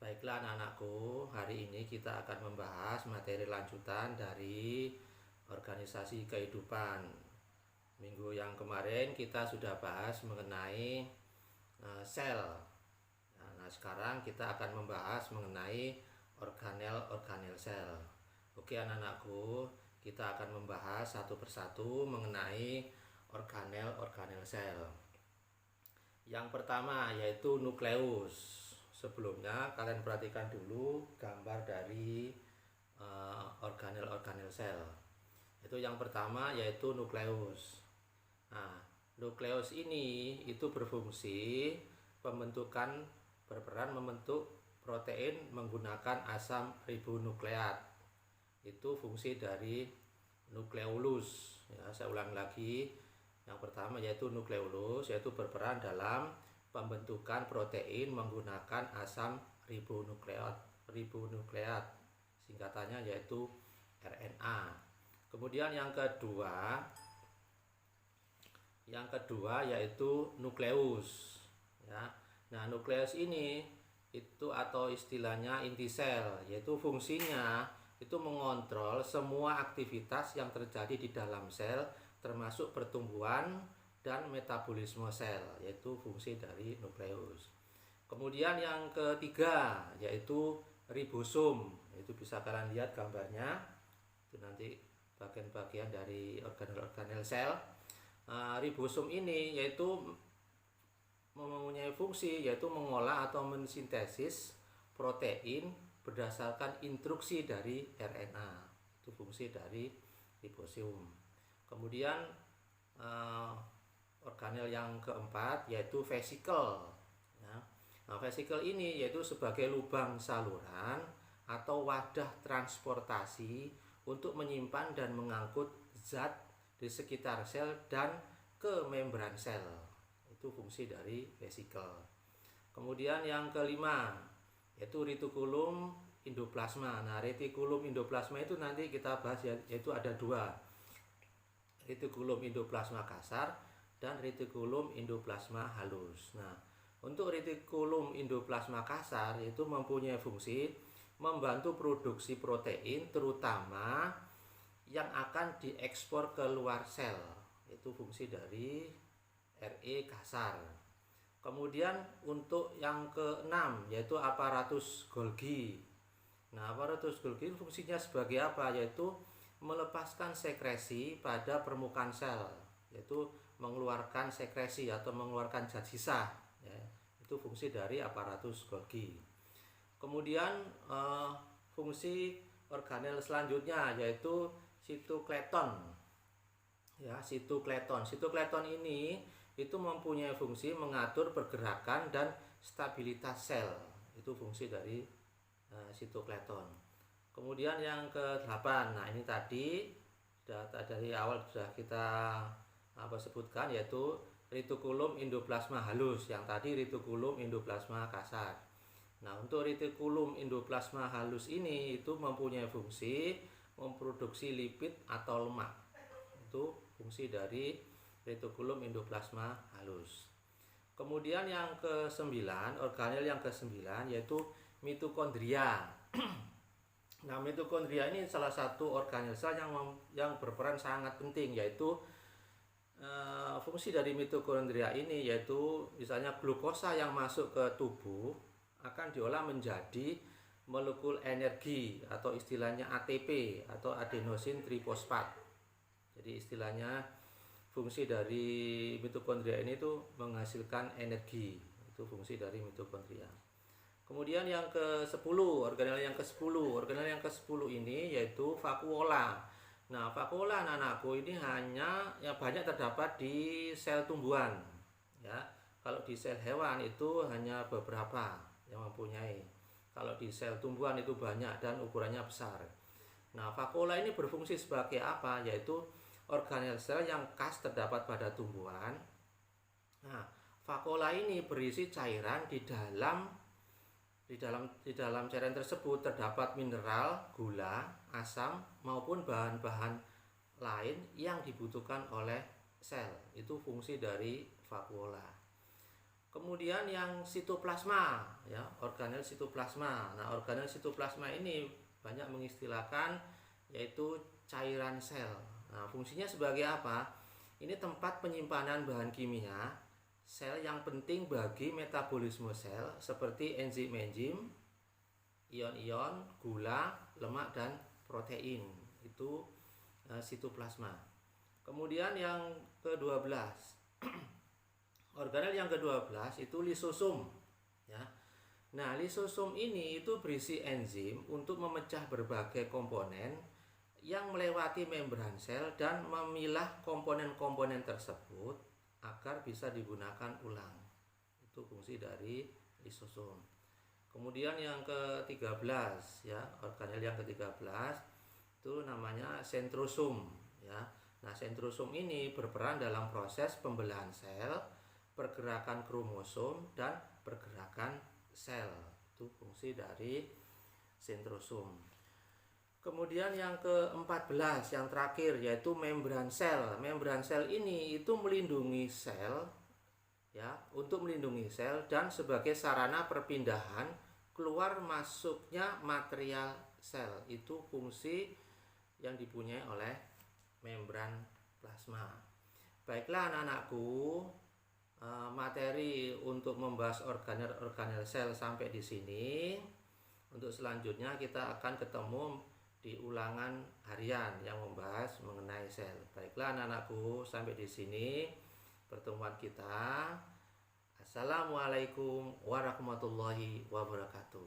Baiklah anak-anakku, hari ini kita akan membahas materi lanjutan dari organisasi kehidupan. Minggu yang kemarin kita sudah bahas mengenai sel. Nah, sekarang kita akan membahas mengenai organel sel. Oke anak-anakku, kita akan membahas satu persatu mengenai organel sel. Yang pertama yaitu nukleus. Sebelumnya kalian perhatikan dulu gambar dari organel sel. Itu yang pertama yaitu nukleus. Nah, nukleus ini itu berperan membentuk protein menggunakan asam ribonukleat. Itu fungsi dari nukleolus. Ya, saya ulang lagi. Yang pertama yaitu nukleolus, yaitu berperan dalam pembentukan protein menggunakan asam ribonukleat. Singkatannya yaitu RNA. Kemudian yang kedua yaitu nukleus. Ya. Nah, nukleus ini itu atau istilahnya inti sel, yaitu fungsinya itu mengontrol semua aktivitas yang terjadi di dalam sel, termasuk pertumbuhan dan metabolisme sel, yaitu fungsi dari nukleus. Kemudian yang ketiga yaitu ribosom. Itu bisa kalian lihat gambarnya. Itu nanti bagian-bagian dari organel sel. Ribosom ini yaitu mempunyai fungsi yaitu mengolah atau mensintesis protein berdasarkan instruksi dari RNA. Itu fungsi dari ribosom. Kemudian organel yang keempat yaitu vesikel. Ya. Nah, vesikel ini yaitu sebagai lubang saluran atau wadah transportasi untuk menyimpan dan mengangkut zat di sekitar sel dan ke membran sel. Itu fungsi dari vesikel. Kemudian yang kelima yaitu retikulum endoplasma. Nah, retikulum endoplasma itu nanti kita bahas, yaitu ada dua. Retikulum endoplasma kasar dan retikulum endoplasma halus. Nah, untuk retikulum endoplasma kasar itu mempunyai fungsi membantu produksi protein terutama yang akan diekspor ke luar sel. Itu fungsi dari RE kasar. Kemudian untuk yang keenam yaitu aparatus Golgi. Nah, aparatus Golgi fungsinya sebagai apa? Yaitu melepaskan sekresi pada permukaan sel, yaitu mengeluarkan sekresi atau mengeluarkan zat sisa. Ya, itu fungsi dari aparatus Golgi. Kemudian fungsi organel selanjutnya yaitu sitokleton. Ya, sitokleton. Sitokleton ini itu mempunyai fungsi mengatur pergerakan dan stabilitas sel. Itu fungsi dari sitokleton. Kemudian yang ke-8. Nah, ini tadi dari awal sudah kita sebutkan yaitu retikulum endoplasma halus. Yang tadi retikulum endoplasma kasar. Nah, untuk retikulum endoplasma halus ini itu mempunyai fungsi memproduksi lipid atau lemak. Itu fungsi dari retikulum endoplasma halus. Kemudian yang ke-9, organel yang ke-9 yaitu mitokondria. Nah, mitokondria ini salah satu organel sel yang berperan sangat penting, yaitu fungsi dari mitokondria ini yaitu misalnya glukosa yang masuk ke tubuh akan diolah menjadi molekul energi atau istilahnya ATP atau adenosin trifosfat. Jadi istilahnya fungsi dari mitokondria ini tuh menghasilkan energi. Itu fungsi dari mitokondria. Kemudian yang ke-10, organel yang ke-10. Organel yang ke-10 ini yaitu vakuola. Nah, vakuola anak-anakku ini banyak terdapat di sel tumbuhan. Ya. Kalau di sel hewan itu hanya beberapa yang mempunyai. Kalau di sel tumbuhan itu banyak dan ukurannya besar. Nah, vakuola ini berfungsi sebagai apa? Yaitu organel sel yang khas terdapat pada tumbuhan. Nah, vakuola ini berisi cairan di dalam cairan tersebut terdapat mineral, gula, asam maupun bahan-bahan lain yang dibutuhkan oleh sel. Itu fungsi dari vakuola. Kemudian yang sitoplasma, ya, organel sitoplasma. Nah, organel sitoplasma ini banyak mengistilahkan yaitu cairan sel. Nah, fungsinya sebagai apa? Ini tempat penyimpanan bahan kimia sel yang penting bagi metabolisme sel seperti enzim-enzim, ion-ion, gula, lemak dan protein. Itu sitoplasma. Kemudian yang ke-12. Organel yang ke-12 itu lisosom, ya. Nah, lisosom ini itu berisi enzim untuk memecah berbagai komponen yang melewati membran sel dan memilah komponen-komponen tersebut agar bisa digunakan ulang. Itu fungsi dari lisosom. Kemudian yang ke-13, ya, organel yang ke-13 itu namanya sentrosom, ya. Nah, sentrosom ini berperan dalam proses pembelahan sel, pergerakan kromosom dan pergerakan sel. Itu fungsi dari sentrosom. Kemudian yang ke-14 yang terakhir yaitu membran sel. Membran sel ini itu melindungi sel, ya, untuk melindungi sel dan sebagai sarana perpindahan keluar masuknya material sel. Itu fungsi yang dipunyai oleh membran plasma. Baiklah anak-anakku, materi untuk membahas organel sel sampai di sini. Untuk selanjutnya kita akan ketemu di ulangan harian yang membahas mengenai sel. Baiklah anak-anakku, sampai di sini pertemuan kita. Assalamualaikum warahmatullahi wabarakatuh.